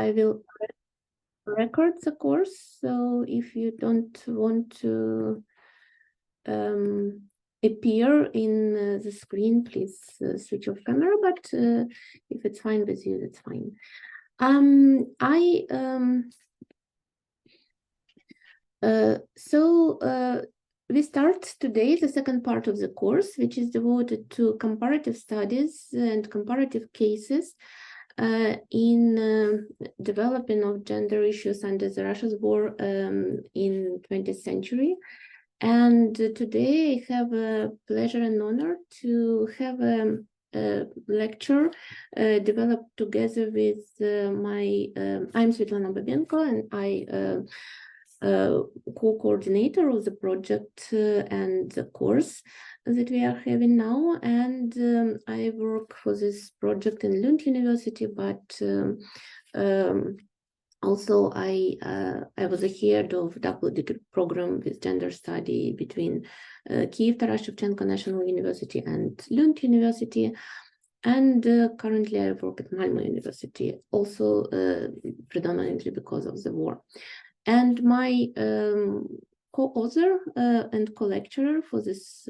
I will record the course, so if you don't want to appear in the screen, please switch off camera, but if it's fine with you, that's fine. We start today the second part of the course, which is devoted to comparative studies and comparative cases in developing of gender issues under the Russia's war in 20th century. And today I have a pleasure and honor to have a lecture developed together with I'm Svetlana Babenko, and I co-coordinator of the project and the course that we are having now. And I work for this project in Lund University, but also I was a head of double degree program with gender study between Kyiv Taras Shevchenko National University and Lund University. And currently I work at Malmö University, also predominantly because of the war. And my co-author and co-lecturer for this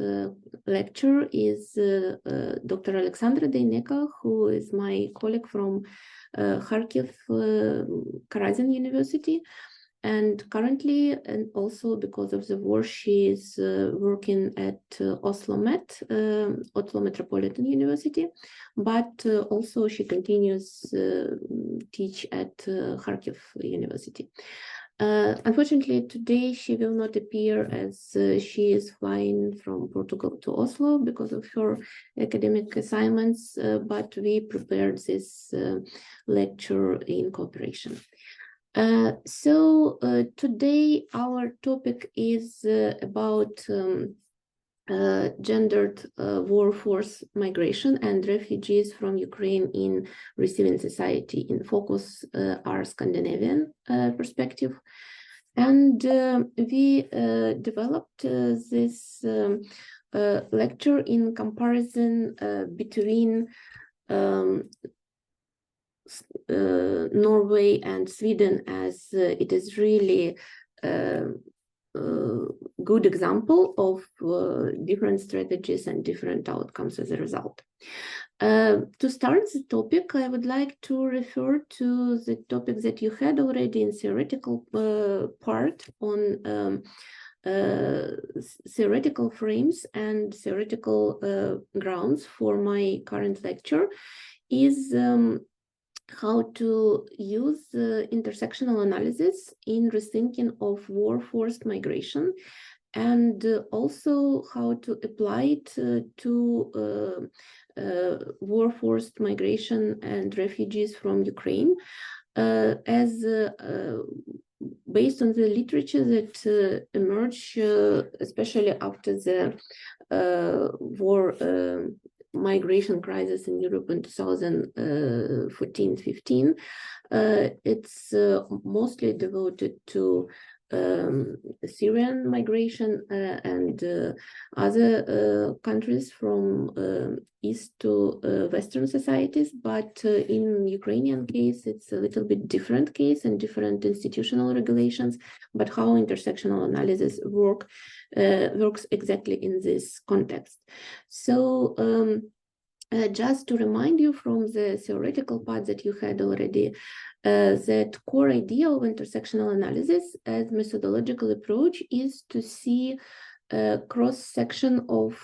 lecture is Dr. Alexandra Deineka, who is my colleague from Kharkiv Karazin University. And currently, and also because of the war, she is working at Oslo Met, Oslo Metropolitan University, but also she continues teach at Kharkiv University. Unfortunately, today she will not appear as she is flying from Portugal to Oslo because of her academic assignments, but we prepared this lecture in cooperation. Today our topic is about gendered workforce migration and refugees from Ukraine in receiving society. In focus are Scandinavian perspective. And we developed this lecture in comparison between Norway and Sweden, as it is really good example of different strategies and different outcomes as a result. To start the topic, I would like to refer to the topic that you had already in theoretical part on theoretical frames and theoretical grounds for my current lecture is how to use intersectional analysis in rethinking of war-forced migration, and also how to apply it to war-forced migration and refugees from Ukraine, as based on the literature that emerged, especially after the war migration crisis in Europe in 2014-15. It's mostly devoted to Syrian migration and other countries from east to western societies, but in Ukrainian case it's a little bit different case and different institutional regulations, but how intersectional analysis works exactly in this context. So just to remind you from the theoretical part that you had already, that core idea of intersectional analysis as methodological approach is to see cross-section of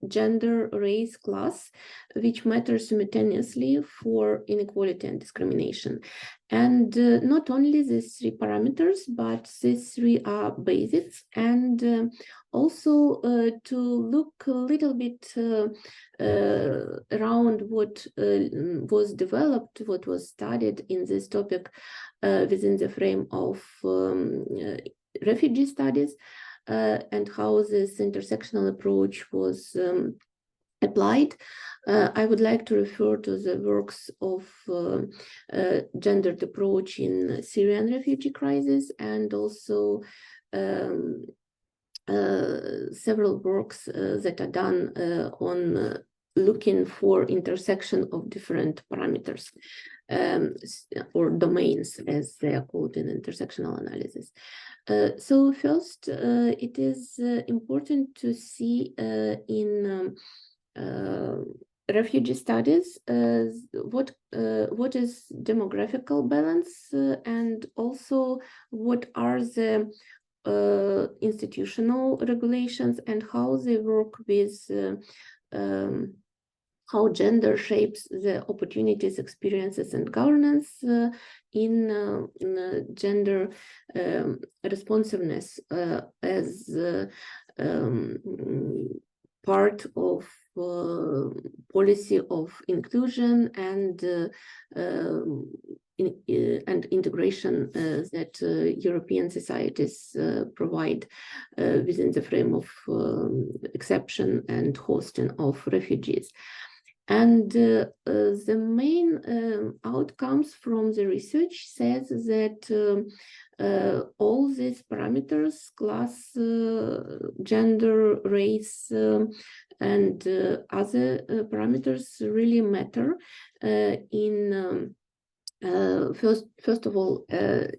gender, race, class, which matters simultaneously for inequality and discrimination. And not only these three parameters, but these three are basics, and also to look a little bit around what was developed, what was studied in this topic within the frame of refugee studies, and how this intersectional approach was applied. I would like to refer to the works of gendered approach in Syrian refugee crisis, and also several works that are done on looking for intersection of different parameters or domains, as they are called in intersectional analysis. So first, it is important to see in refugee studies what is demographical balance and also what are the institutional regulations and how they work with how gender shapes the opportunities, experiences, and governance in gender responsiveness as part of policy of inclusion and integration that European societies provide within the frame of exception and hosting of refugees. And the main outcomes from the research says that all these parameters, class, gender, race, and other parameters really matter in first of all,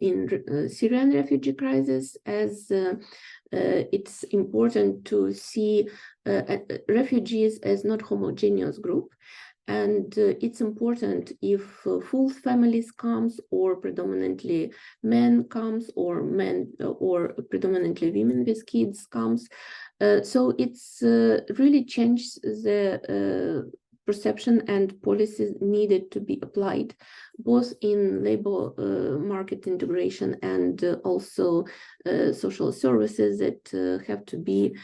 in Syrian refugee crisis, as it's important to see refugees as not homogeneous group. And it's important if full families comes or predominantly men comes or men or predominantly women with kids comes. So it's really changed the perception and policies needed to be applied, both in labor market integration and also social services that have to be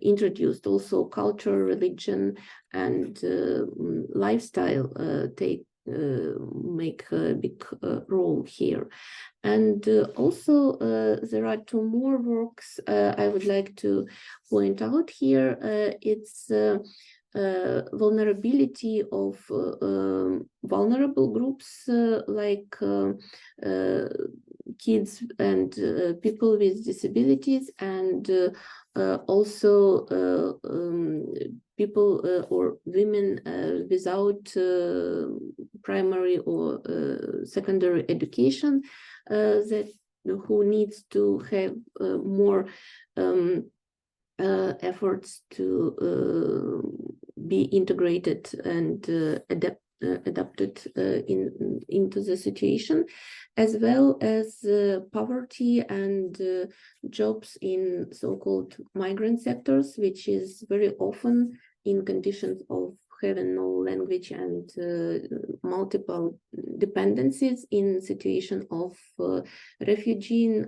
introduced. Also culture, religion, and lifestyle make a big role here. And also there are two more works I would like to point out here. It's vulnerability of vulnerable groups like kids and people with disabilities, and also people or women without primary or secondary education that who needs to have more efforts to be integrated and adapted into the situation, as well as poverty and jobs in so-called migrant sectors, which is very often in conditions of having no language and multiple dependencies in situation of refugee,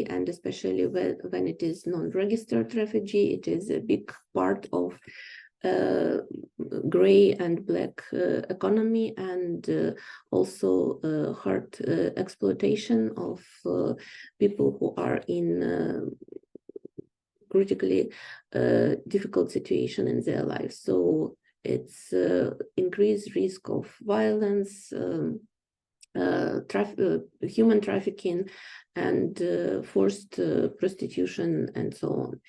and especially when it is non-registered refugee, it is a big part of gray and black economy, and also hard exploitation of people who are in critically difficult situation in their lives. So it's increased risk of violence, human trafficking, and forced prostitution, and so on.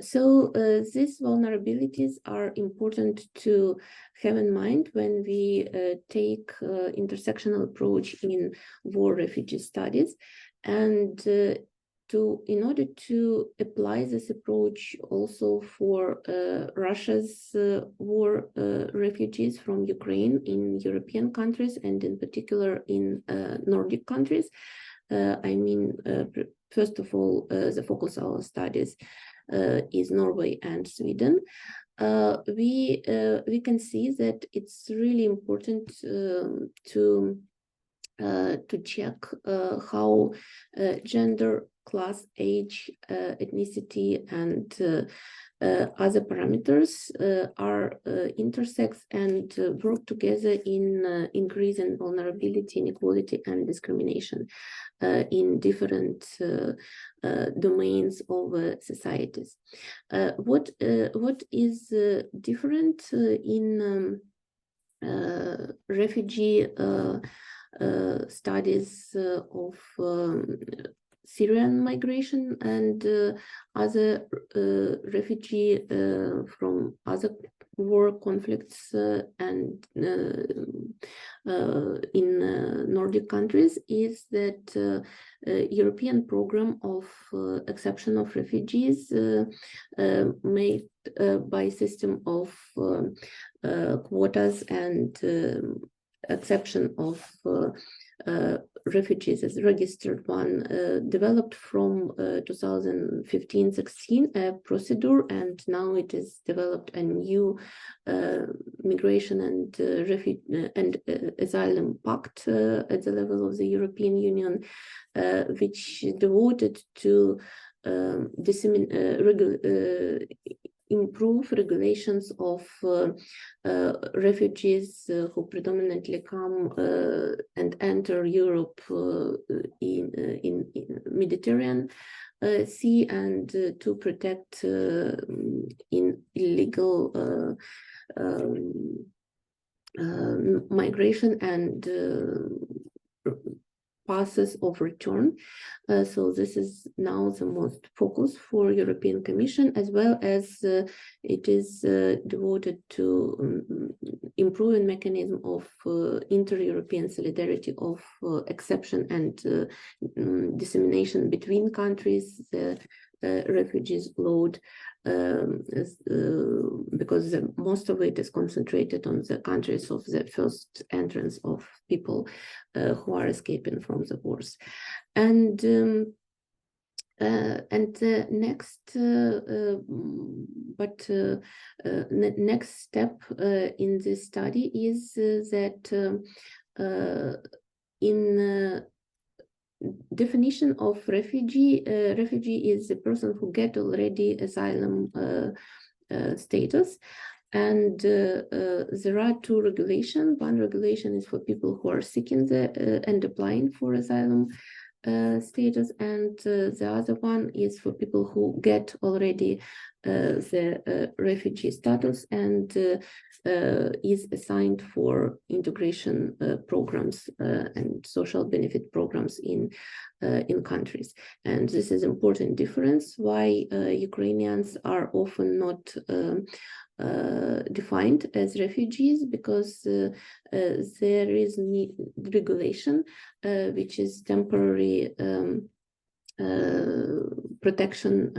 So these vulnerabilities are important to have in mind when we take intersectional approach in war refugee studies, and in order to apply this approach also for Russia's war refugees from Ukraine in European countries, and in particular in Nordic countries. I mean, first of all, the focus of our studies is Norway and Sweden. We can see that it's really important to check how gender, class, age, ethnicity, and other parameters are intersect and work together in increasing vulnerability, inequality, and discrimination in different domains of societies. What is different in refugee studies of Syrian migration and other refugee from other war conflicts and in Nordic countries is that European program of acceptance of refugees made by system of quotas and acceptance of refugees as registered one developed from 2015-16 a procedure, and now it is developed a new migration and asylum pact at the level of the European Union, which devoted to improve regulations of refugees who predominantly come and enter Europe in Mediterranean Sea, and to protect in illegal migration and passes of return. So this is now the most focus for European Commission, as well as it is devoted to improving mechanism of inter-European solidarity of exception and dissemination between countries, the refugees load, because most of it is concentrated on the countries of the first entrance of people who are escaping from the wars. And the next step in this study is that in definition of refugee, refugee is a person who get already asylum status, and there are two regulations. One regulation is for people who are seeking and applying for asylum status, and the other one is for people who get already the refugee status and is assigned for integration programs and social benefit programs in countries. And this is important difference why Ukrainians are often not defined as refugees, because there is regulation which is temporary protection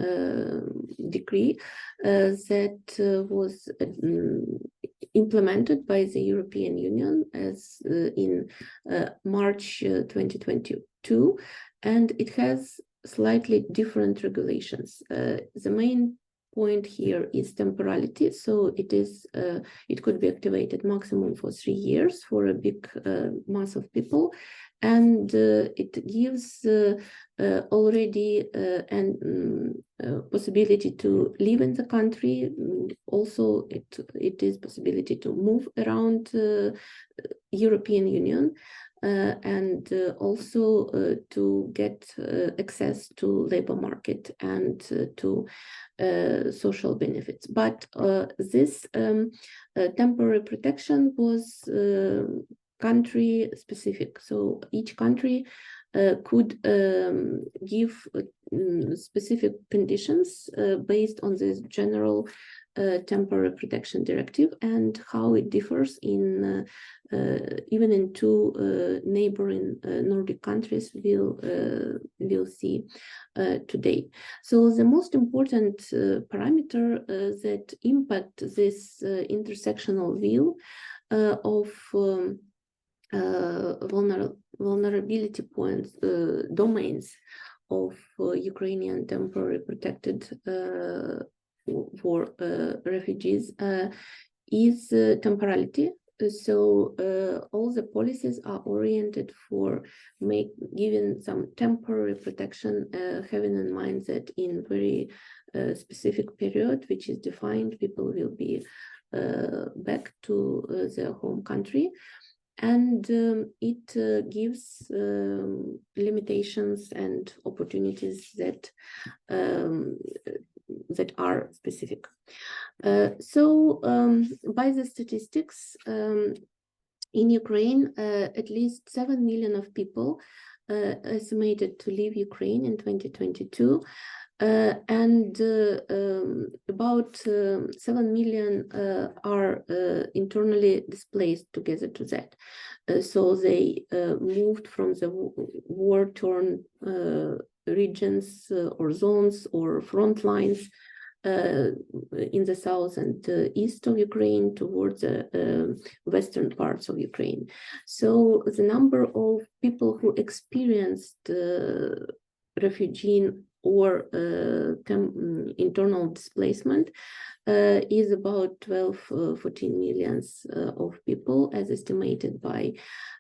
decree that was implemented by the European Union as in March 2022, and it has slightly different regulations. The main point here is temporality, so it could be activated maximum for 3 years for a big mass of people, and it gives already an possibility to live in the country. Also, it is possibility to move around European Union, and also to get access to labor market and to social benefits. But this temporary protection was country specific. So each country could give specific conditions based on this general temporary protection directive, and how it differs in even in two neighboring Nordic countries we'll see today. So the most important parameter that impact this intersectional view of vulnerability points, domains of Ukrainian temporary protected for refugees is temporality. So all the policies are oriented for giving some temporary protection, having in mind that in very specific period, which is defined, people will be back to their home country. And it gives limitations and opportunities that that are specific. So by the statistics, In Ukraine, at least 7 million of people estimated to leave Ukraine in 2022. And about 7 million are internally displaced together to that. So they moved from the war-torn regions or zones or front lines in the south and east of Ukraine towards the western parts of Ukraine. So the number of people who experienced refugee or internal displacement is about 12-14 millions of people, as estimated by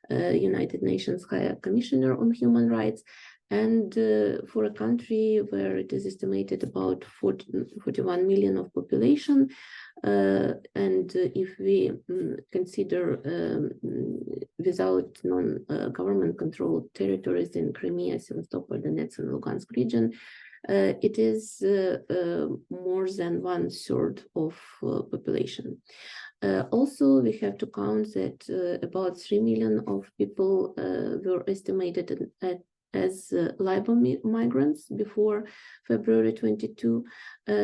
United Nations High Commissioner on Human Rights. And for a country where it is estimated about 41 million of population, and if we consider without non-government controlled territories in Crimea, Sevastopol, Donetsk, and Lugansk region, it is more than 1/3 of population. Also, we have to count that about 3 million of people were estimated as labor migrants before February 22.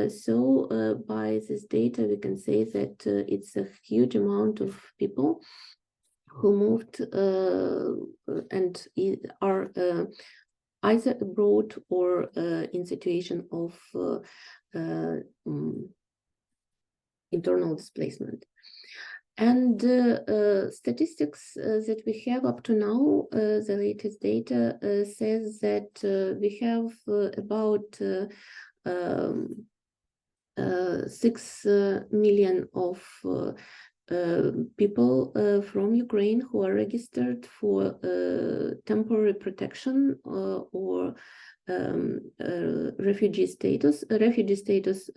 So by this data, we can say that it's a huge amount of people who moved and are either abroad or in situation of internal displacement. And statistics that we have up to now, the latest data says that we have about 6 million of people from Ukraine who are registered for temporary protection or refugee status. Refugee status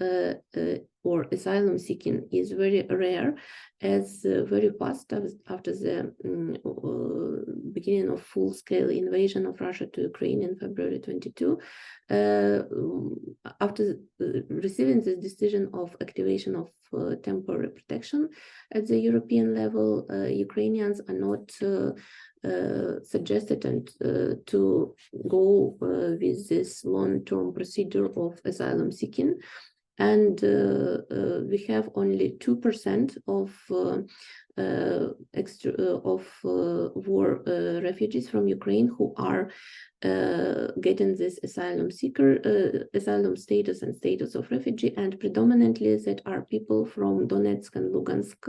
or asylum seeking is very rare, as very fast after the beginning of full-scale invasion of Russia to Ukraine in February 22. After receiving this decision of activation of temporary protection at the European level, Ukrainians are not suggested and to go with this long-term procedure of asylum seeking. And we have only 2% of war refugees from Ukraine who are getting this asylum status and status of refugee, and predominantly that are people from Donetsk and Lugansk,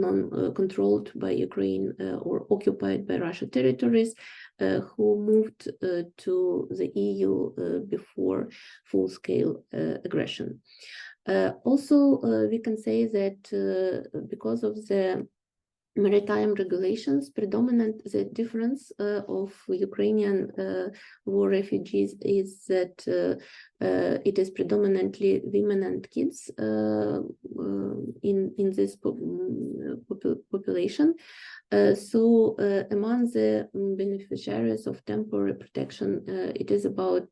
non-controlled by Ukraine or occupied by Russia territories, who moved to the EU before full-scale aggression. Also, we can say that because of the maritime regulations, the difference of Ukrainian war refugees is that it is predominantly women and kids in this population. So among the beneficiaries of temporary protection, it is about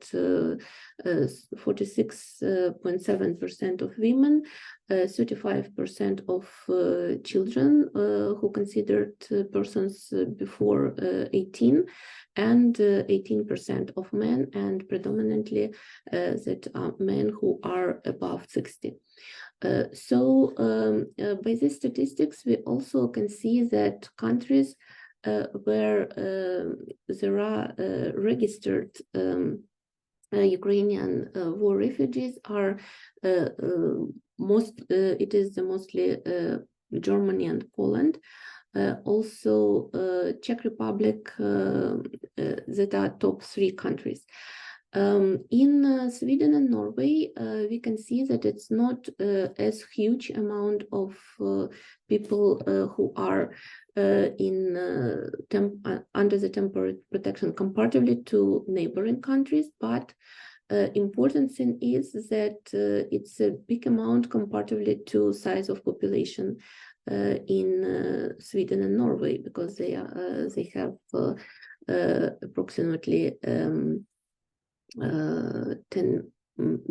46.7% of women, 35% of children who considered persons before 18, and 18% of men, and predominantly that are men who are above 60. So by these statistics, we also can see that countries where there are registered Ukrainian war refugees are it is mostly Germany and Poland. Also Czech Republic, that are top 3 countries. In Sweden and Norway, we can see that it's not as huge amount of people who are under the temporary protection comparatively to neighboring countries, but important thing is that it's a big amount comparatively to size of population in Sweden and Norway, because they have approximately 10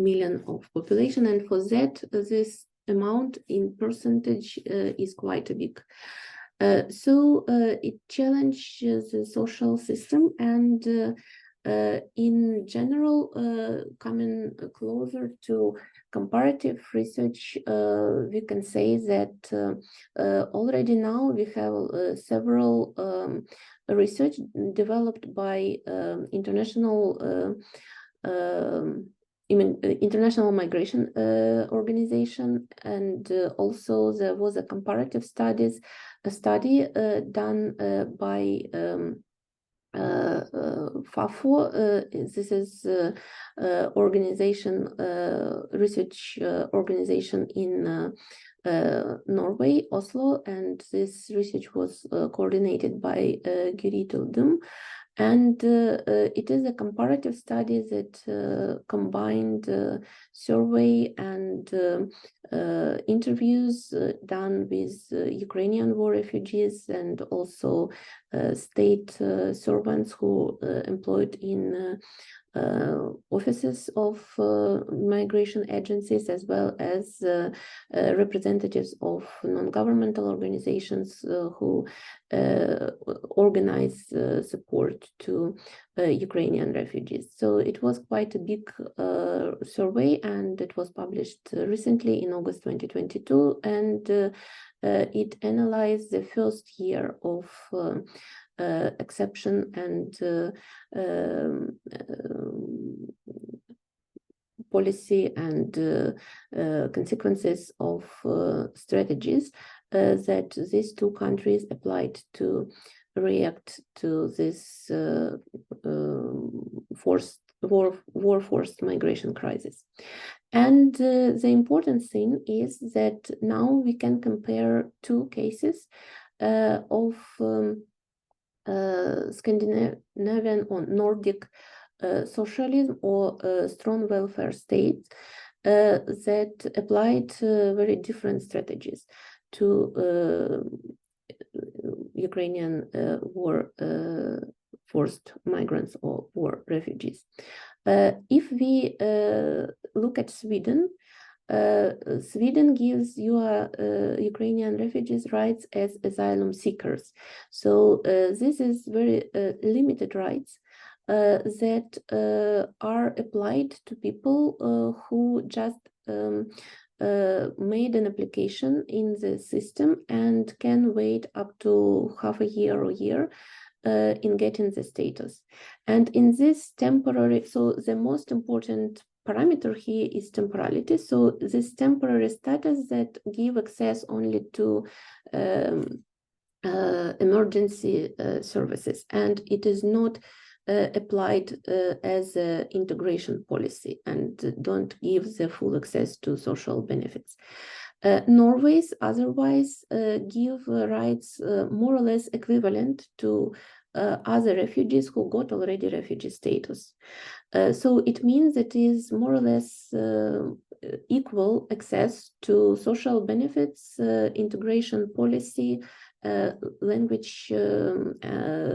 million of population, and for that this amount in percentage is quite big. It challenges the social system and in general, coming closer to comparative research, we can say that already now we have several research developed by international International Migration Organization, and also there was a comparative study done by FAFO. This is organization, research organization in Norway, Oslo, and this research was coordinated by Gyri Tildum. And it is a comparative study that combined survey and interviews done with Ukrainian war refugees and also state servants who employed in offices of migration agencies, as well as representatives of non-governmental organizations who organize support to Ukrainian refugees. So it was quite a big survey, and it was published recently in August 2022, and it analyzed the first year of exception and policy and consequences of strategies that these two countries applied to react to this forced migration crisis. And the important thing is that now we can compare two cases of Scandinavian or Nordic socialism or strong welfare states that applied very different strategies to Ukrainian war forced migrants or war refugees. If we look at Sweden, Sweden gives Ukrainian refugees rights as asylum seekers. So this is very limited rights that are applied to people who just made an application in the system and can wait up to half a year or year in getting the status. And in this temporary, so the most important parameter here is temporality. So this temporary status that give access only to emergency services, and it is not applied as an integration policy and don't give the full access to social benefits. Norway's otherwise give rights more or less equivalent to other refugees who got already refugee status. So it means that it is more or less equal access to social benefits, integration policy, language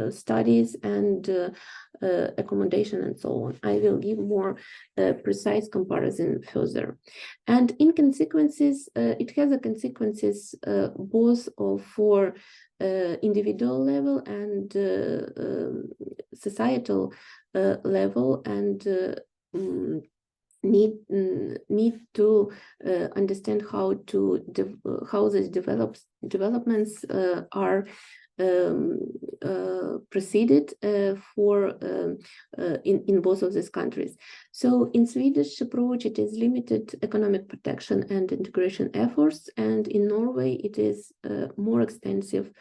studies, and accommodation, and so on. I will give more precise comparison further. And in consequences, it has a consequences both for individual level and societal level, and need to understand how these developments are proceeded in both of these countries. So in Swedish approach, it is limited economic protection and integration efforts, and in Norway, it is more extensive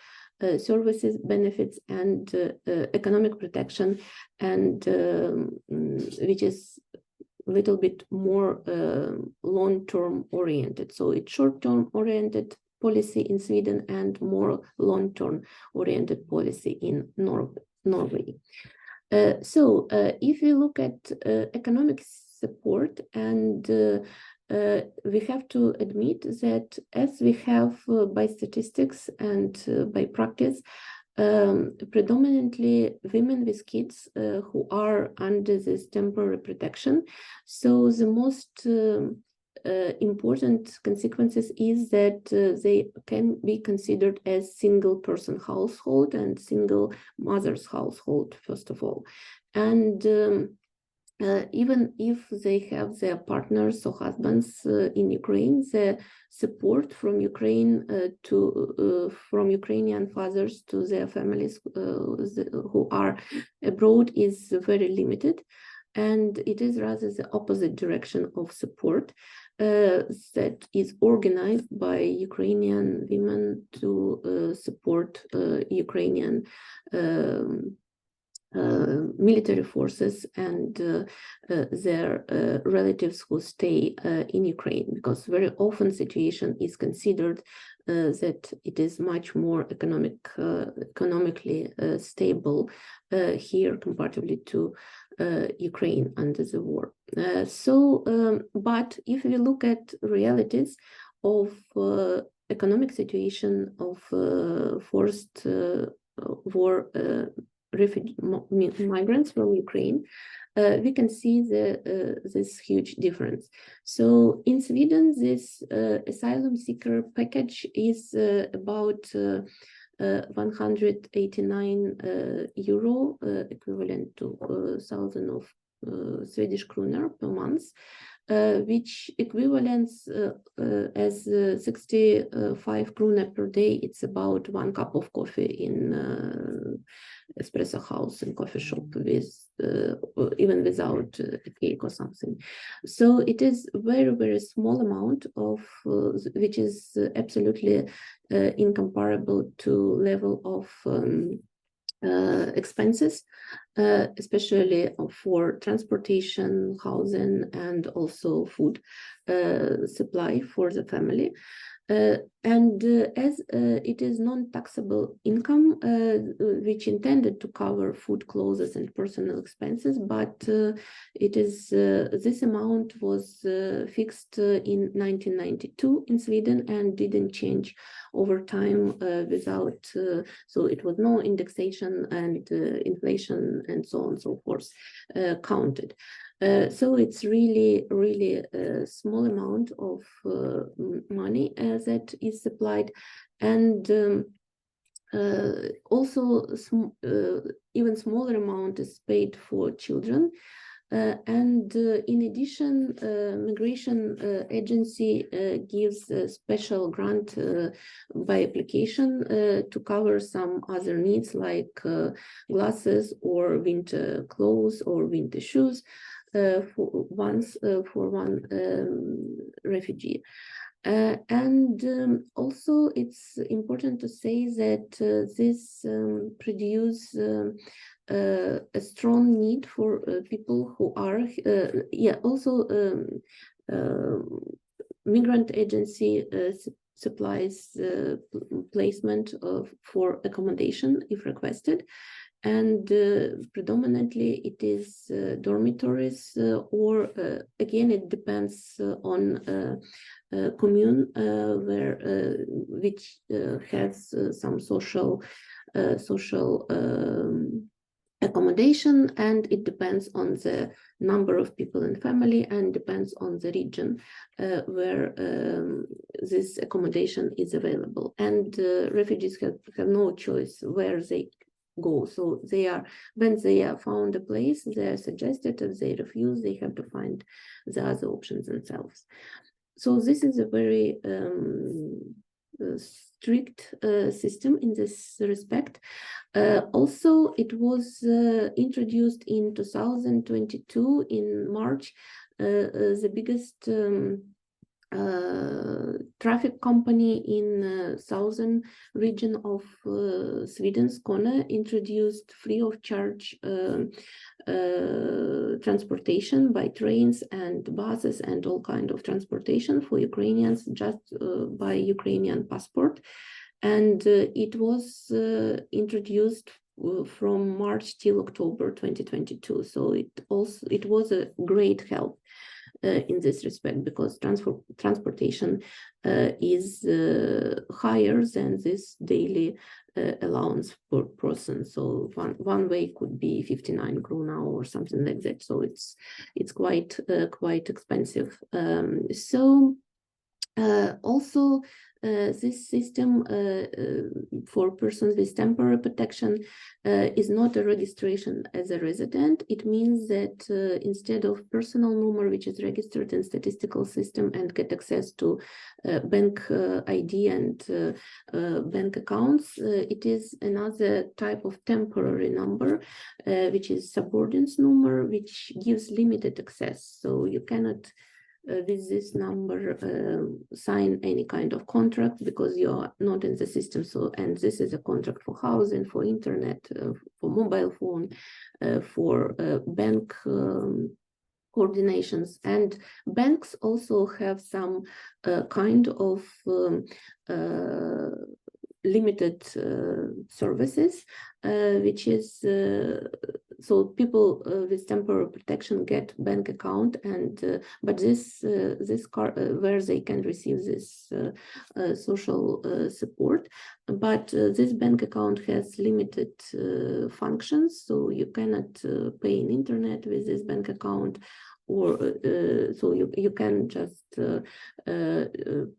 services, benefits, and economic protection, and which is a little bit more long-term oriented. So it's short-term oriented policy in Sweden and more long-term oriented policy in Norway. So if we look at economic support, and we have to admit that as we have by statistics and by practice, predominantly women with kids who are under this temporary protection. So the most important consequences is that they can be considered as single-person household and single mother's household, first of all. And even if they have their partners or husbands in Ukraine, the support from Ukraine from Ukrainian fathers to their families who are abroad is very limited. And it is rather the opposite direction of support that is organized by Ukrainian women to support Ukrainian military forces and their relatives who stay in Ukraine, because very often situation is considered that it is much more economically stable here comparatively to Ukraine under the war. But if we look at realities of economic situation of forced war refugee migrants from Ukraine, we can see this huge difference. So in Sweden, this asylum seeker package is about 189 euro, equivalent to 1,000 of Swedish kroner per month, which equivalents as 65 kroner per day. It's about 1 cup of coffee in espresso house and coffee shop, with even without a cake or something. So it is very, very small amount of which is absolutely incomparable to level of expenses, especially for transportation, housing, and also food supply for the family. And as it is non-taxable income, which intended to cover food, clothes, and personal expenses, but it is this amount was fixed in 1992 in Sweden and didn't change over time without, so it was no indexation and inflation and so on and so forth counted. So it's really, really a small amount of money that is supplied, and also even smaller amount is paid for children. And in addition, Migration Agency gives a special grant by application to cover some other needs like glasses or winter clothes or winter shoes for one refugee. And also it's important to say that this produce a strong need for people who are, Migrant Agency supplies placement for accommodation if requested. And predominantly it is dormitories or again it depends on commune which has some social accommodation, and it depends on the number of people in family and depends on the region where this accommodation is available. And refugees have no choice where they go. So they are, when they are found a place, they are suggested. If they refuse, they have to find the other options themselves. So this is a very strict system in this respect. Also, it was introduced in 2022 in March. The biggest traffic company in southern region of Sweden, Skåne, introduced free of charge transportation by trains and buses and all kind of transportation for Ukrainians just by Ukrainian passport. And it was introduced from March till October 2022. So it was a great help in this respect, because transportation is higher than this daily allowance per person. So one way could be 59 krona or something like that. So it's quite expensive. Also, this system for persons with temporary protection is not a registration as a resident. It means that instead of personal number, which is registered in statistical system and get access to bank ID and bank accounts, it is another type of temporary number, which is subordinates number, which gives limited access. So you cannot with this number sign any kind of contract because you are not in the system. So, and this is a contract for housing, for internet, for mobile phone, for bank coordinations. And banks also have some kind of limited services, which is so people with temporary protection get bank account, and but this where they can receive this social support, but this bank account has limited functions, so you cannot pay in internet with this bank account, or so you can just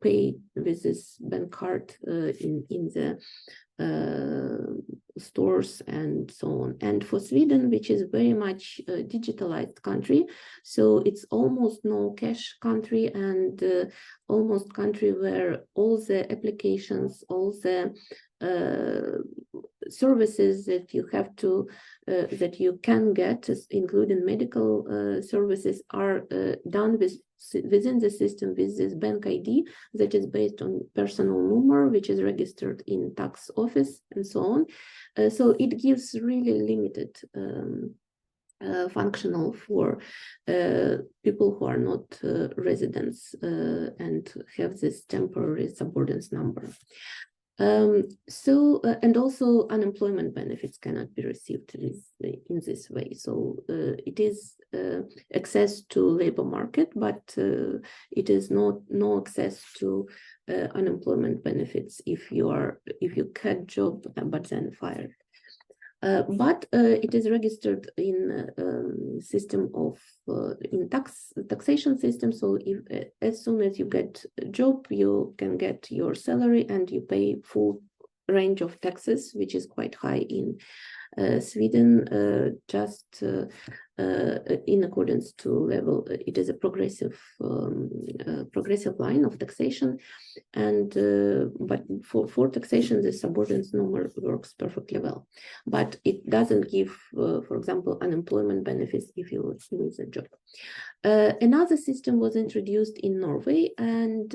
pay with this bank card in the stores and so on. And for Sweden, which is very much a digitalized country, so it's almost no cash country, and almost country where all the applications, all the services that you have to that you can get, including medical services, are done within the system with this bank ID that is based on personal number, which is registered in tax office and so on. So it gives really limited functional for people who are not residents and have this temporary subordinates number. And also unemployment benefits cannot be received in this way. So it is access to labor market, but it is no access to unemployment benefits if you had job but then fired. But it is registered in system of in taxation system. So if as soon as you get a job, you can get your salary and you pay full range of taxes, which is quite high in Sweden, just in accordance to level. It is a progressive line of taxation, and but for taxation, the subordinates number works perfectly well, but it doesn't give, for example, unemployment benefits if you lose a job. Another system was introduced in Norway, and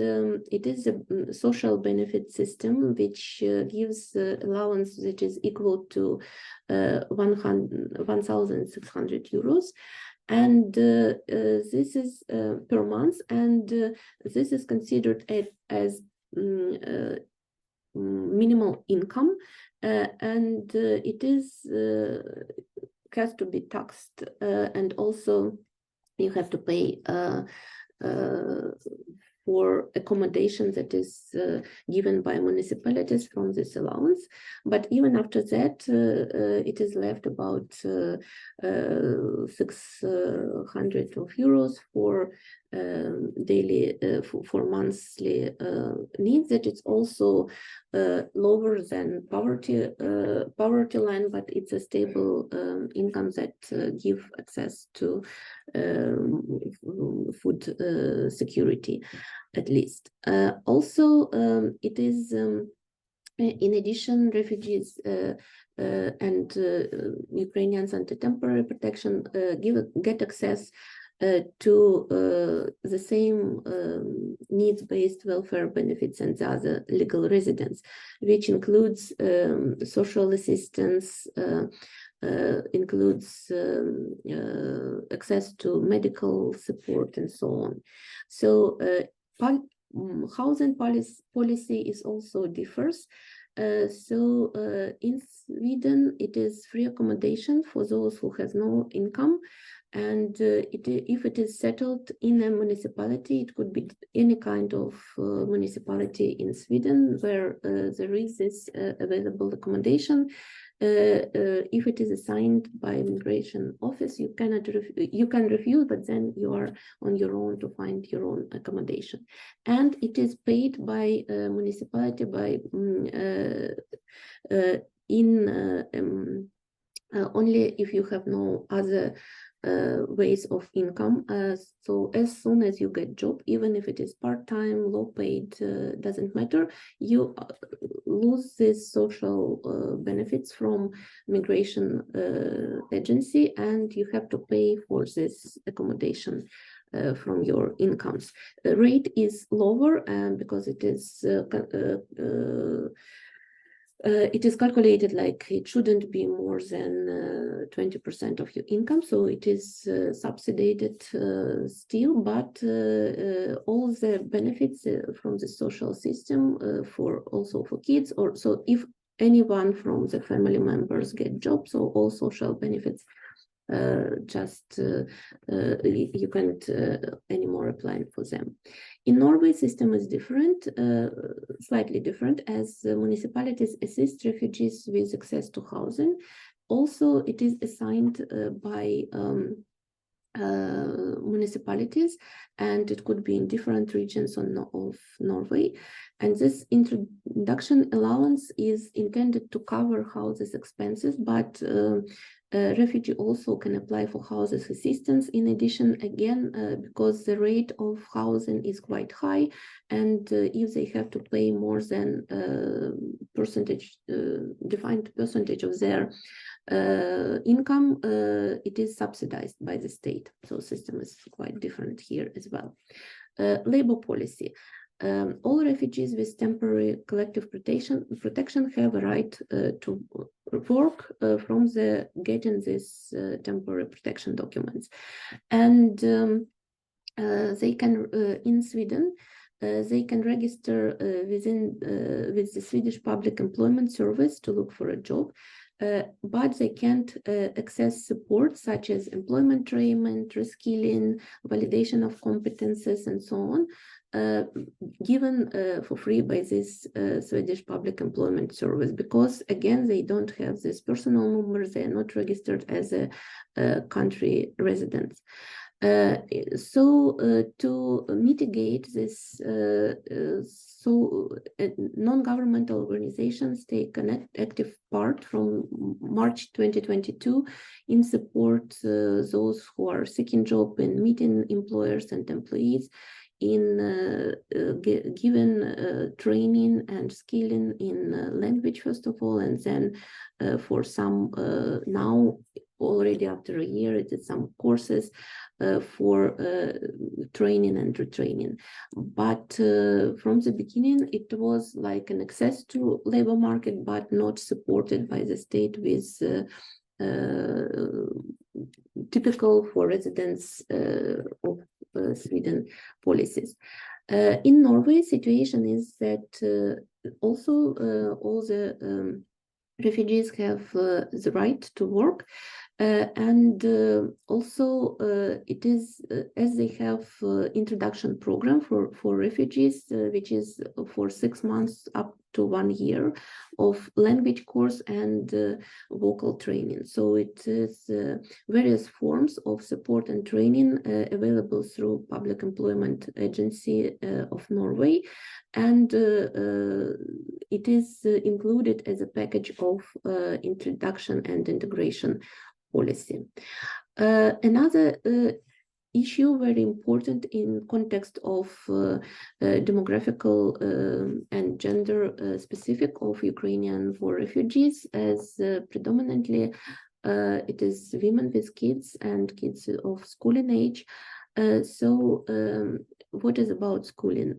it is a social benefit system which gives allowance that is equal to 1,600 euros, and this is per month, and this is considered as minimal income, and it is has to be taxed, and also you have to pay for accommodation that is given by municipalities from this allowance. But even after that, it is left about 600 euros for daily, for monthly needs. That it's also lower than poverty line, but it's a stable income that give access to food security, at least. Also, it is in addition, refugees and Ukrainians under temporary protection get access to the same needs-based welfare benefits and the other legal residents, which includes social assistance, includes access to medical support and so on. So housing policy is also differs. So in Sweden, it is free accommodation for those who has no income, And if it is settled in a municipality, it could be any kind of municipality in Sweden where there is this available accommodation. If it is assigned by immigration office, you can refuse, but then you are on your own to find your own accommodation. And it is paid by municipality by only if you have no other ways of income. So as soon as you get job, even if it is part-time, low paid, doesn't matter, you lose these social benefits from migration agency, and you have to pay for this accommodation from your incomes. The rate is lower because it is calculated like it shouldn't be more than 20% of your income, so it is subsidized still, but all the benefits from the social system also for kids, or so if anyone from the family members get jobs, so all social benefits you can't anymore apply for them. In Norway, system is different, slightly different, as municipalities assist refugees with access to housing. Also, it is assigned by municipalities, and it could be in different regions of Norway. And this introduction allowance is intended to cover houses expenses, but refugee also can apply for houses assistance. In addition, again, because the rate of housing is quite high, and if they have to pay more than defined percentage of their income, it is subsidized by the state. So system is quite different here as well. Labor policy. All refugees with temporary collective protection have a right to work from getting these temporary protection documents. And they can, in Sweden, they can register with the Swedish Public Employment Service to look for a job. But they can't access support such as employment training, reskilling, validation of competences, and so on, given for free by this Swedish Public Employment Service, because again, they don't have this personal number, they are not registered as a country residents. To mitigate this, non-governmental organizations take an active part from March 2022 in support those who are seeking job and meeting employers and employees in given training and skilling in language, first of all, and then for some now already after a year, it is some courses for training and retraining. But from the beginning, it was like an access to labor market, but not supported by the state with typical for residents of Sweden policies. In Norway, situation is that also all the refugees have the right to work, and also it is as they have introduction program for refugees, which is for 6 months up to 1 year of language course and vocal training. So it is various forms of support and training available through Public Employment Agency of Norway, and it is included as a package of introduction and integration policy. Another issue very important in context of demographical and gender specific of Ukrainian war refugees, as predominantly it is women with kids and kids of schooling age. What is about schooling?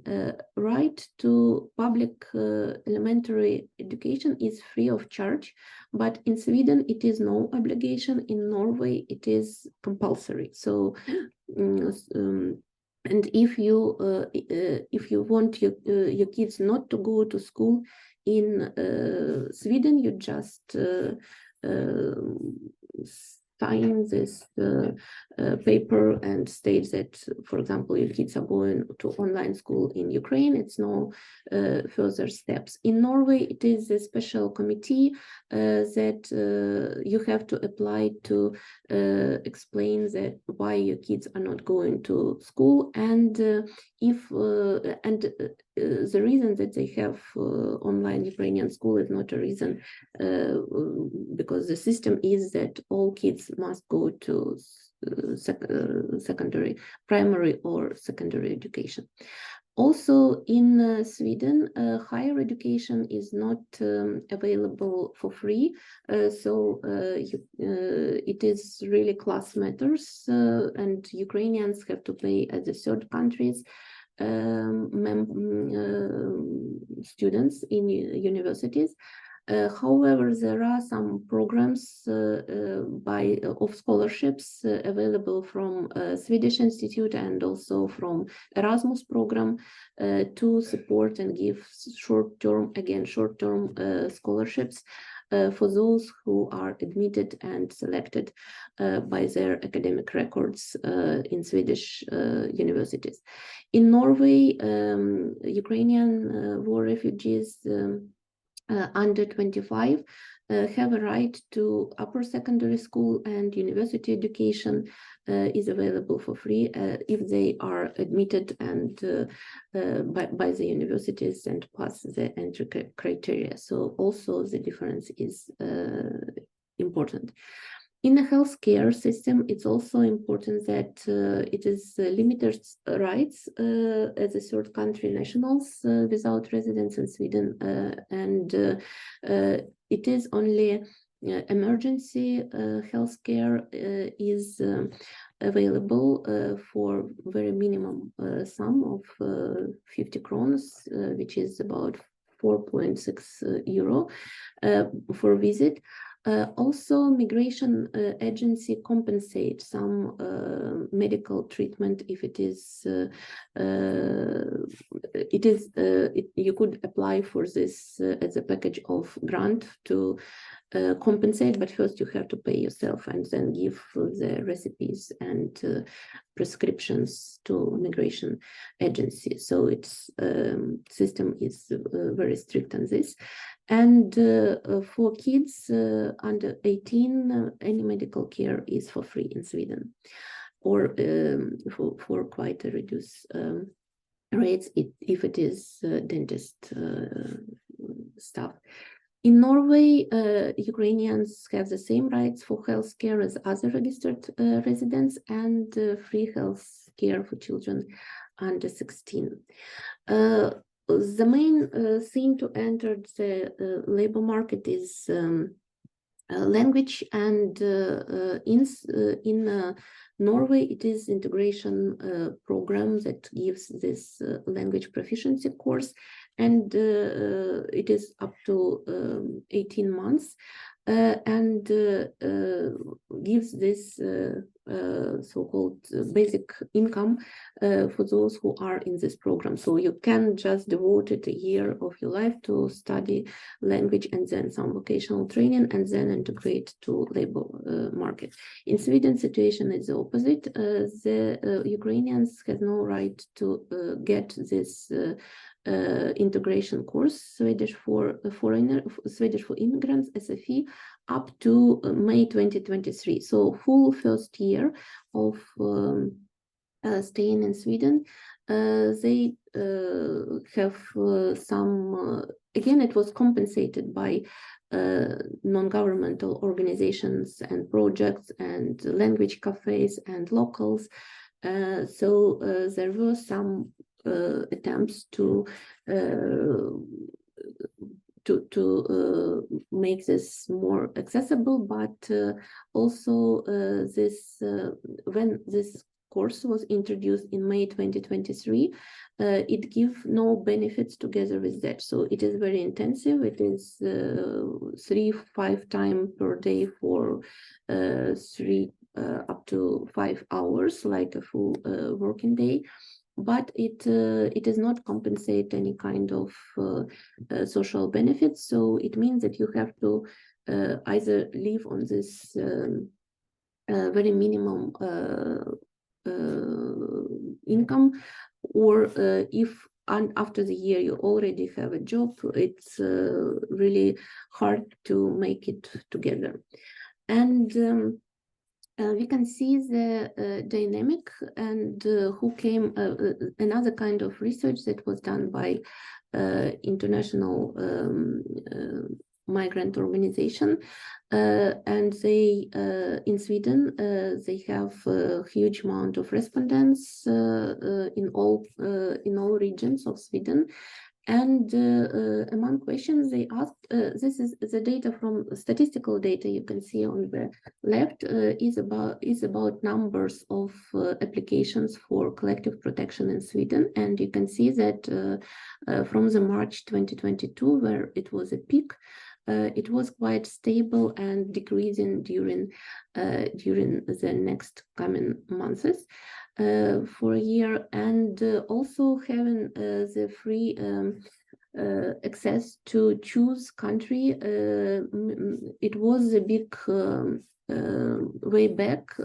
Right to public elementary education is free of charge, but in Sweden it is no obligation. In Norway it is compulsory. So, and if you want your kids not to go to school in Sweden, you just sign this paper and state that, for example, your kids are going to online school in Ukraine, it's no further steps. In Norway, it is a special committee that you have to apply to explain that why your kids are not going to school, and if the reason that they have online Ukrainian school is not a reason, because the system is that all kids must go to secondary, primary or secondary education. Also in Sweden, higher education is not available for free, so it is really class matters, and Ukrainians have to pay as the third countries students in universities. However, there are some programs of scholarships available from Swedish Institute and also from Erasmus program to support and give short-term scholarships for those who are admitted and selected by their academic records in Swedish universities. In Norway, Ukrainian war refugees under 25 have a right to upper secondary school, and university education is available for free if they are admitted and by the universities and pass the entry criteria. So also the difference is important. In the healthcare system, it's also important that it is limited rights as a third country nationals without residence in Sweden, and it is only emergency healthcare is available for very minimum sum of 50 kronas, which is about 4.6 euro for a visit. Also, migration agency compensates some medical treatment if it is you could apply for this as a package of grant to compensate, but first you have to pay yourself and then give the recipes and prescriptions to migration agency. So its system is very strict on this. And for kids under 18, any medical care is for free in Sweden, or for quite a reduced rates if it is dentist stuff. In Norway, Ukrainians have the same rights for health care as other registered residents, and free health care for children under 16. The main thing to enter the labor market is language, and in Norway, it is integration program that gives this language proficiency course, and it is up to 18 months and gives this so-called basic income for those who are in this program. So you can just devote a year of your life to study language and then some vocational training and then integrate to labor market. In Sweden, situation is the opposite. The Ukrainians have no right to get this integration course, Swedish for immigrants, SFI, up to May 2023. So full first year of staying in Sweden, they have some, again, it was compensated by non-governmental organizations and projects and language cafes and locals. So there were some attempts to make this more accessible, but also this when this course was introduced in May 2023, it gives no benefits together with that. So it is very intensive. It is 3-5 times per day for 3 up to 5 hours, like a full working day. But it does not compensate any kind of social benefits. So it means that you have to either live on this very minimum income, or if after the year you already have a job, it's really hard to make it together. And we can see the dynamic, and who came another kind of research that was done by international migrant organization, and they in Sweden they have a huge amount of respondents in all regions of Sweden. And among questions they asked, this is the data from statistical data you can see on the left, is about numbers of applications for collective protection in Sweden. And you can see that from the March 2022, where it was a peak, it was quite stable and decreasing during the next coming months for a year. And also having the free access to choose country, it was a big way back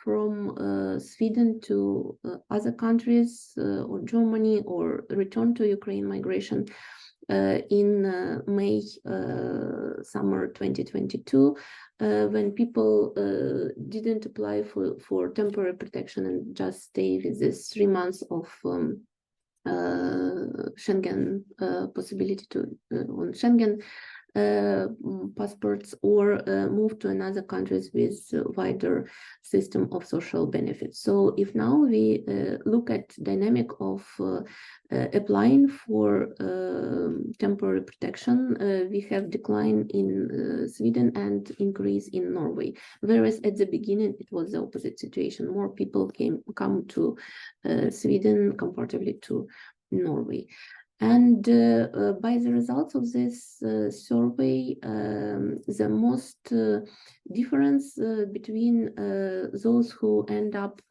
from Sweden to other countries, or Germany, or return to Ukraine migration in May, summer 2022, when people didn't apply for temporary protection and just stay with this 3 months of Schengen possibility to on Schengen passports, or move to another countries with wider system of social benefits. So if now we look at dynamic of applying for temporary protection, we have decline in Sweden and increase in Norway, whereas at the beginning it was the opposite situation. More people come to Sweden comparatively to Norway. And by the results of this survey, the most difference between those who end up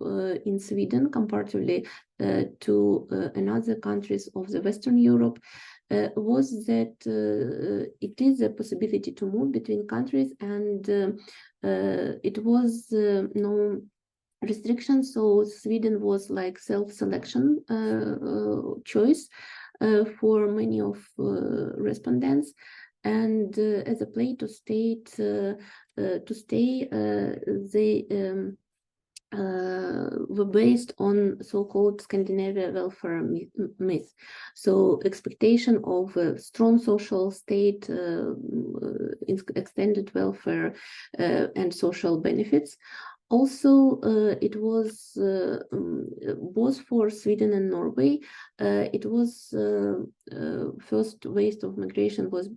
in Sweden comparatively to another countries of the Western Europe was that it is a possibility to move between countries, and it was no restrictions. So Sweden was like self-selection choice for many of respondents, and as a place to stay, they were based on so-called Scandinavian welfare myth. So expectation of a strong social state, extended welfare and social benefits. Also, it was both for Sweden and Norway. It was first wave of migration was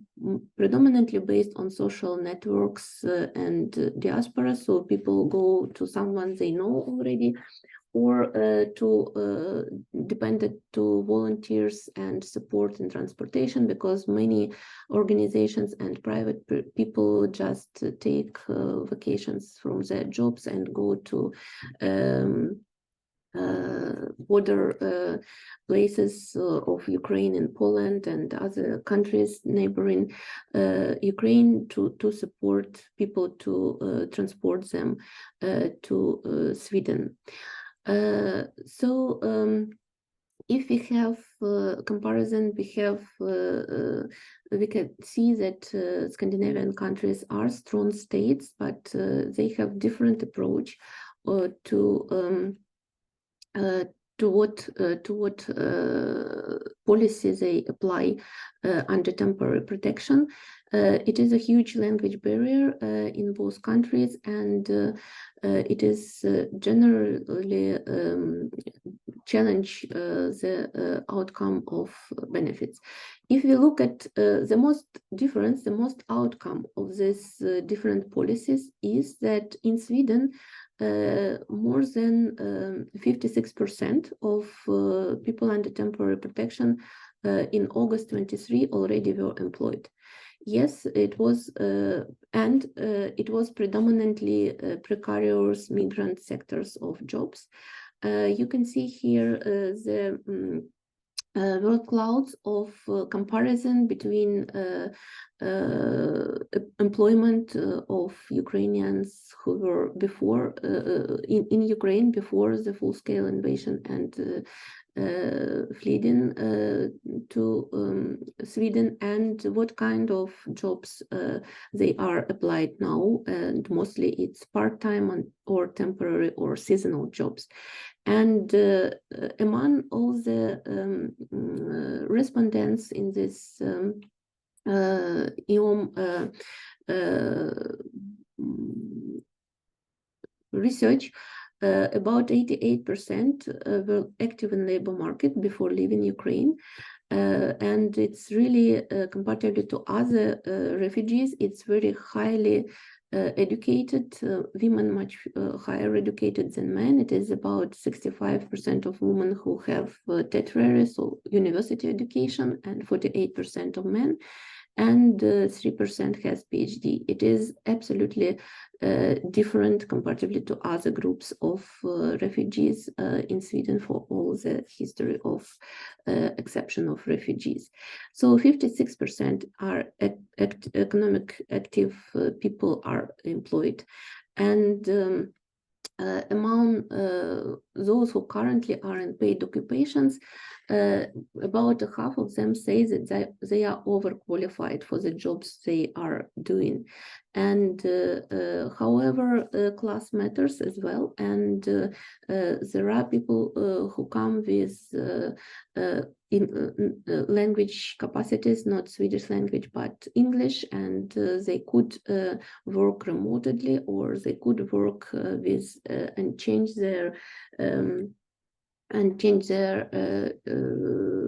predominantly based on social networks and diaspora. So people go to someone they know already, or depended to volunteers and support in transportation, because many organizations and private people just take vacations from their jobs and go to border places of Ukraine and Poland and other countries neighboring Ukraine to support people to transport them to Sweden. If we have comparison, we can see that Scandinavian countries are strong states, but they have different approach to what policies they apply under temporary protection. It is a huge language barrier in both countries, and it is generally challenge the outcome of benefits. If we look at the most outcome of these different policies is that in Sweden, more than 56% of people under temporary protection in August 23 already were employed. Yes, it was, and it was predominantly precarious migrant sectors of jobs. You can see here the word clouds of comparison between employment of Ukrainians who were before in Ukraine before the full-scale invasion and fleeing to Sweden, and what kind of jobs they are applied now, and mostly it's part-time or temporary or seasonal jobs. And among all the respondents in this EOM research, about 88% were active in labor market before leaving Ukraine. And it's really, comparatively to other refugees, it's very highly educated, women much higher educated than men. It is about 65% of women who have tertiary, so university education, and 48% of men, and 3% has PhD. It is absolutely different comparatively to other groups of refugees in Sweden for all the history of exception of refugees. So 56% are economic active people are employed, and among those who currently are in paid occupations, about half of them say that they are overqualified for the jobs they are doing. And however, class matters as well, and there are people who come with language capacities, not Swedish language, but English, and they could work remotely, or they could work with and change their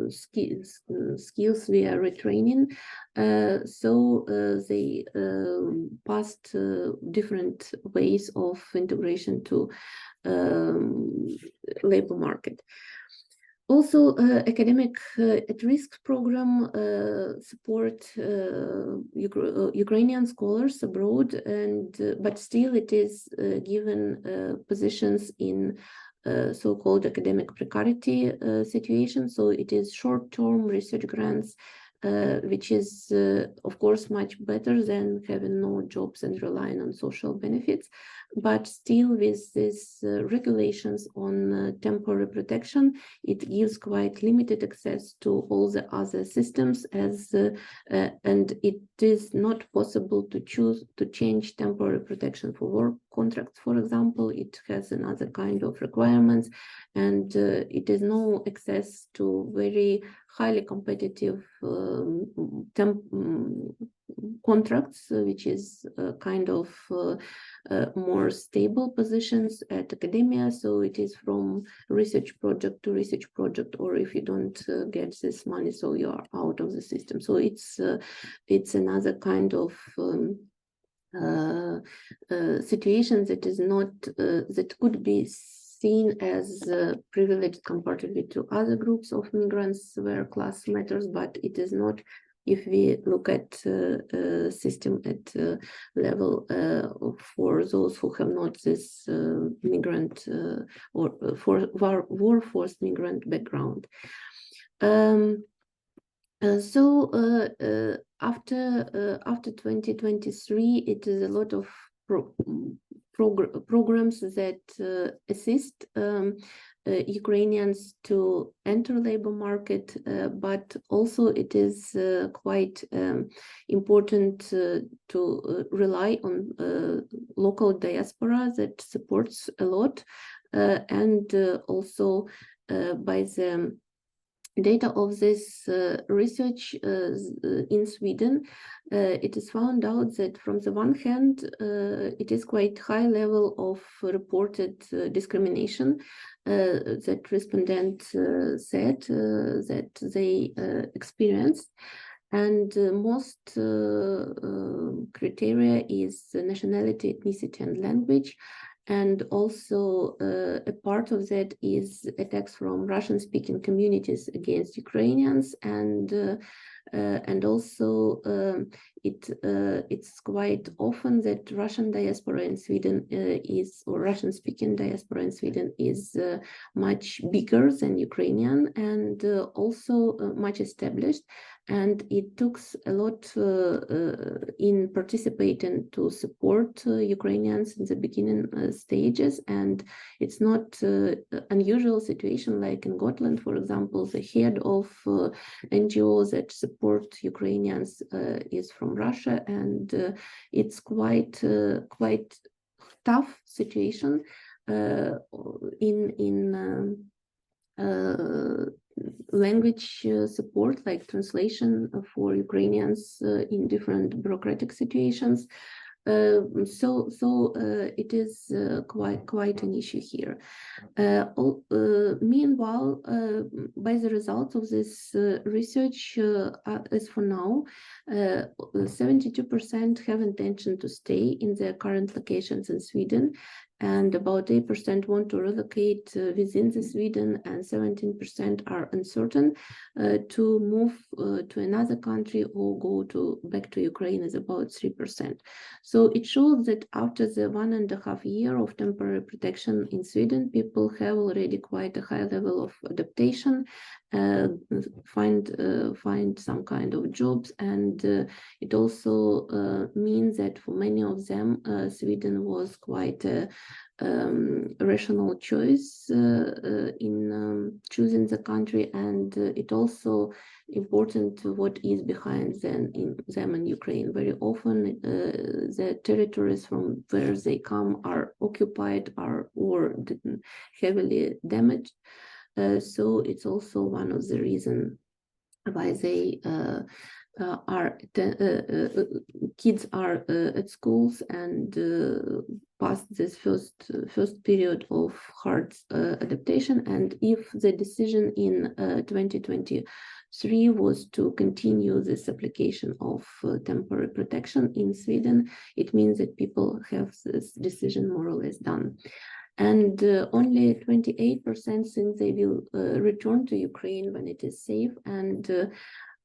skills via retraining. So they passed different ways of integration to labor market. Also, academic at-risk program support Ukrainian scholars abroad, and but still it is given positions in so-called academic precarity situation. So it is short-term research grants, which is, of course, much better than having no jobs and relying on social benefits. But still, with these regulations on temporary protection, it gives quite limited access to all the other systems, and it is not possible to choose to change temporary protection for work contracts, for example. It has another kind of requirements, and it is no access to very highly competitive contracts, which is kind of more stable positions at academia. So it is from research project to research project, or if you don't get this money, so you are out of the system. So it's another kind of situation that is not that could be seen as privileged comparatively to other groups of migrants where class matters, but it is not if we look at system at level for those who have not this migrant or for war forced migrant background. So after 2023, it is a lot of programs that assist Ukrainians to enter labor market, but also it is quite important to rely on local diaspora that supports a lot, and also by the data of this research in Sweden, it is found out that from the one hand, it is quite high level of reported discrimination that respondent said that they experienced. And most criteria is nationality, ethnicity, and language. And also a part of that is attacks from Russian-speaking communities against Ukrainians, and also it's quite often that Russian diaspora in Sweden or Russian-speaking diaspora in Sweden is much bigger than Ukrainian, and also much established. And it took a lot in participating to support Ukrainians in the beginning stages. And it's not unusual situation like in Gotland, for example, the head of NGOs that support Ukrainians is from Russia, and it's quite tough situation in language support, like translation for Ukrainians in different bureaucratic situations. So it is quite an issue here. Meanwhile, by the results of this research, as for now, 72% have intention to stay in their current locations in Sweden, and about 8% want to relocate within the Sweden, and 17% are uncertain to move to another country or go back to Ukraine is about 3%. So it shows that after the 1.5 years of temporary protection in Sweden, people have already quite a high level of adaptation, find some kind of jobs, and it also means that for many of them, Sweden was quite a rational choice in choosing the country, and it also important what is behind them in Ukraine. Very often the territories from where they come are occupied or heavily damaged. So it's also one of the reasons why they kids are at schools and past this first period of hard adaptation. And if the decision in 2023 was to continue this application of temporary protection in Sweden, it means that people have this decision more or less done. And only 28% think they will return to Ukraine when it is safe, and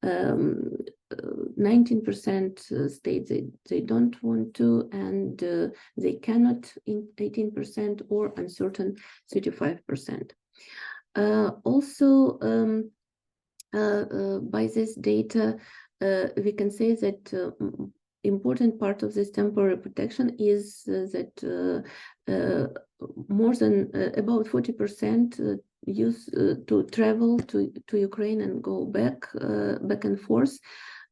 19% state they don't want to, and they cannot in 18%, or uncertain 35%. Also, by this data, we can say that important part of this temporary protection is that more than about 40% use to travel to Ukraine and go back and forth.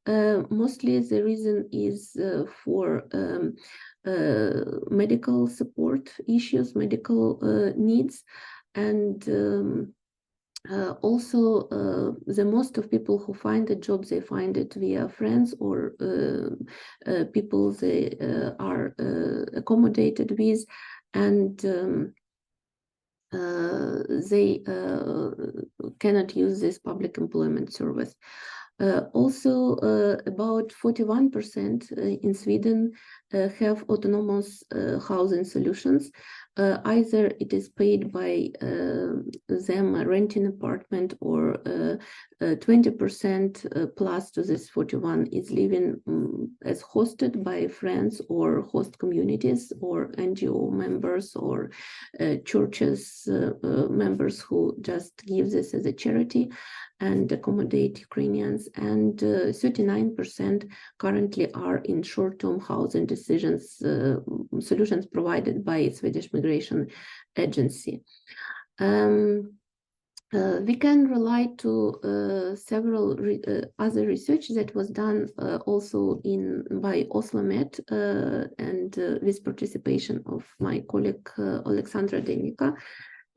Mostly the reason is for medical support issues, medical needs, and also the most of people who find a job, they find it via friends or people they are accommodated with, and they cannot use this public employment service. Also, about 41% in Sweden have autonomous housing solutions. Either it is paid by them renting apartment, or 20% plus to this 41 is living as hosted by friends or host communities or NGO members or churches members who just give this as a charity and accommodate Ukrainians, and 39% currently are in short-term housing solutions provided by Swedish Migration Agency. We can rely to several other research that was done also by Oslomet and with participation of my colleague Alexandra Denica.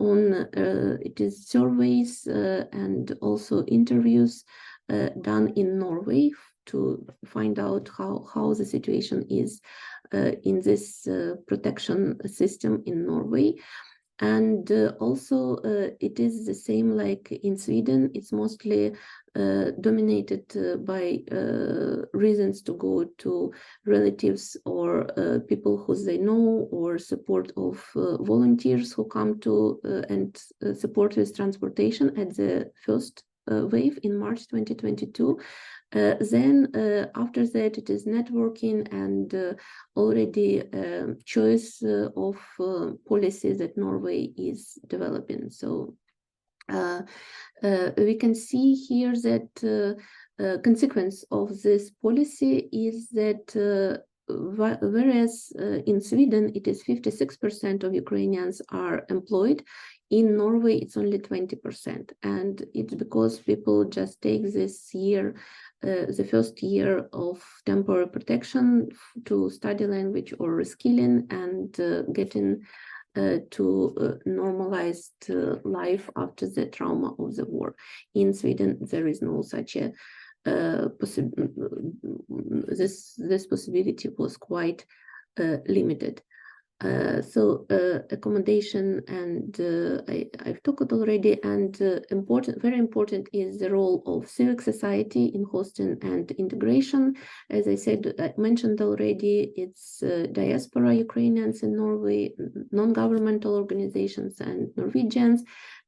It is surveys and also interviews done in Norway to find out how the situation is in this protection system in Norway. And also it is the same like in Sweden. It's mostly dominated by reasons to go to relatives or people who they know, or support of volunteers who come to and support with transportation at the first wave in March 2022. Then after that, it is networking and already choice of policies that Norway is developing. So we can see here that consequence of this policy is that whereas in Sweden it is 56% of Ukrainians are employed, in Norway it's only 20%, and it's because people just take this year, the first year of temporary protection to study language or reskilling and getting to normalized life after the trauma of the war. In Sweden, there is no such a this possibility was quite limited. So accommodation, and I've talked already, and very important is the role of civic society in hosting and integration. As I said, I mentioned already, it's diaspora Ukrainians in Norway, non-governmental organizations and Norwegians,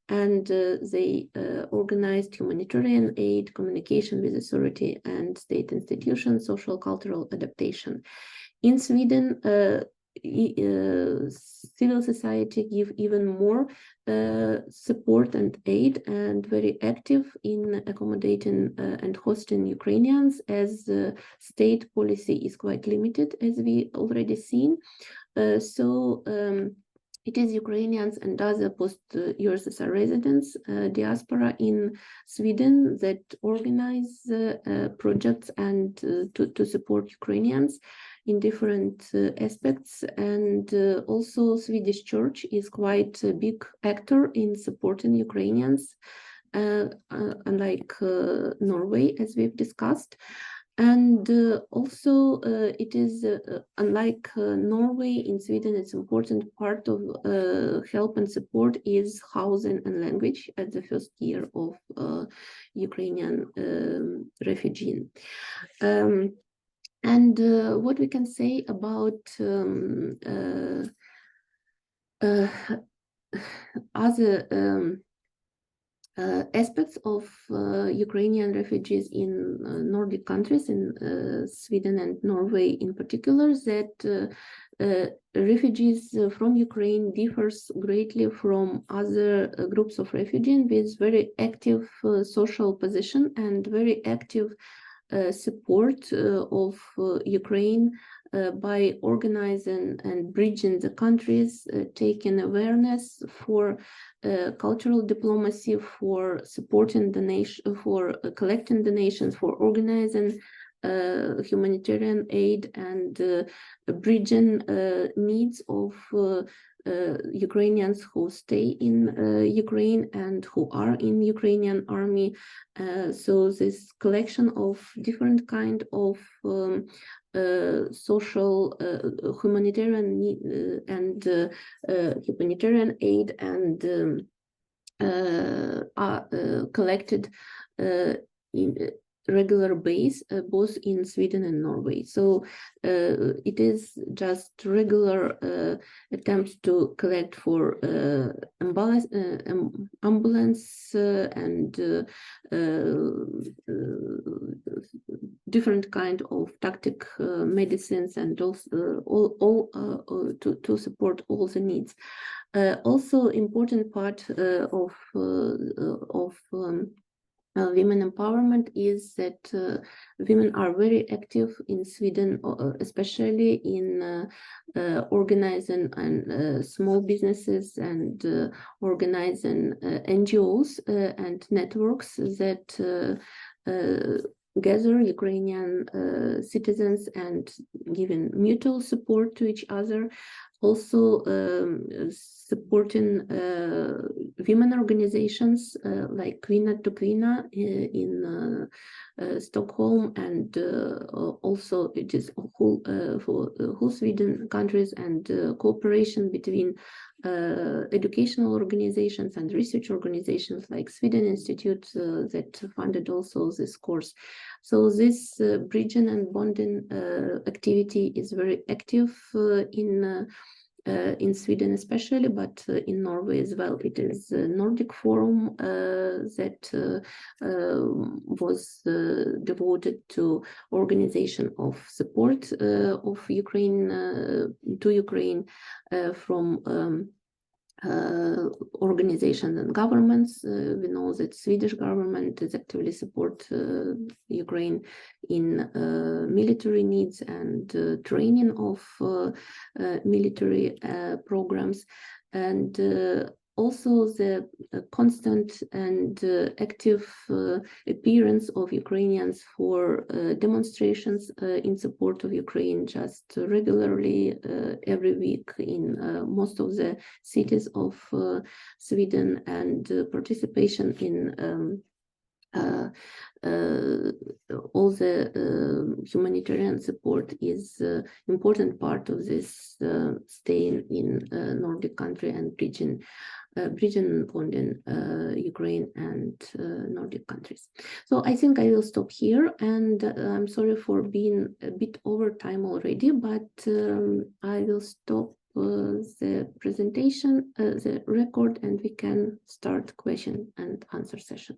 and they organized humanitarian aid, communication with authority and state institutions, social cultural adaptation. In Sweden, civil society give even more support and aid, and very active in accommodating and hosting Ukrainians, as state policy is quite limited, as we already seen. It is Ukrainians and other post-USSR residents, diaspora in Sweden, that organize projects and to support Ukrainians in different aspects. And also Swedish Church is quite a big actor in supporting Ukrainians, unlike Norway, as we've discussed. And also it is unlike Norway, in Sweden, it's important part of help and support is housing and language at the first year of Ukrainian refugee. And what we can say about other aspects of Ukrainian refugees in Nordic countries, in Sweden and Norway in particular, that refugees from Ukraine differs greatly from other groups of refugees, with very active social position and very active support of Ukraine by organizing and bridging the countries, taking awareness for cultural diplomacy, for supporting the nation, for collecting donations, for organizing humanitarian aid, and bridging needs of Ukrainians who stay in Ukraine and who are in Ukrainian army. So this collection of different kind of social, humanitarian need, and humanitarian aid, and collected in regular base, both in Sweden and Norway. So it is just regular attempts to collect for ambulance and different kind of tactic medicines, and also to support all the needs. Also important part of women empowerment is that women are very active in Sweden, especially in organizing and small businesses, and organizing NGOs and networks that gather Ukrainian citizens and giving mutual support to each other. Also supporting women organizations like Kvinna to Kvinna in Stockholm, and also it is whole, for whole Sweden countries, and cooperation between educational organizations and research organizations like Sweden Institute that funded also this course. So this bridging and bonding activity is very active in in Sweden especially, but in Norway as well. It is the Nordic Forum that was devoted to organization of support of Ukraine to Ukraine from organizations and governments. We know that Swedish government is actively support Ukraine in military needs and training of military programs, and also the constant and active appearance of Ukrainians for demonstrations in support of Ukraine just regularly every week in most of the cities of Sweden, and participation in all the humanitarian support is important part of this staying in Nordic country and region bonding Ukraine and Nordic countries. So I think I will stop here, and I'm sorry for being a bit over time already, but I will stop the presentation, the record, and we can start question and answer session.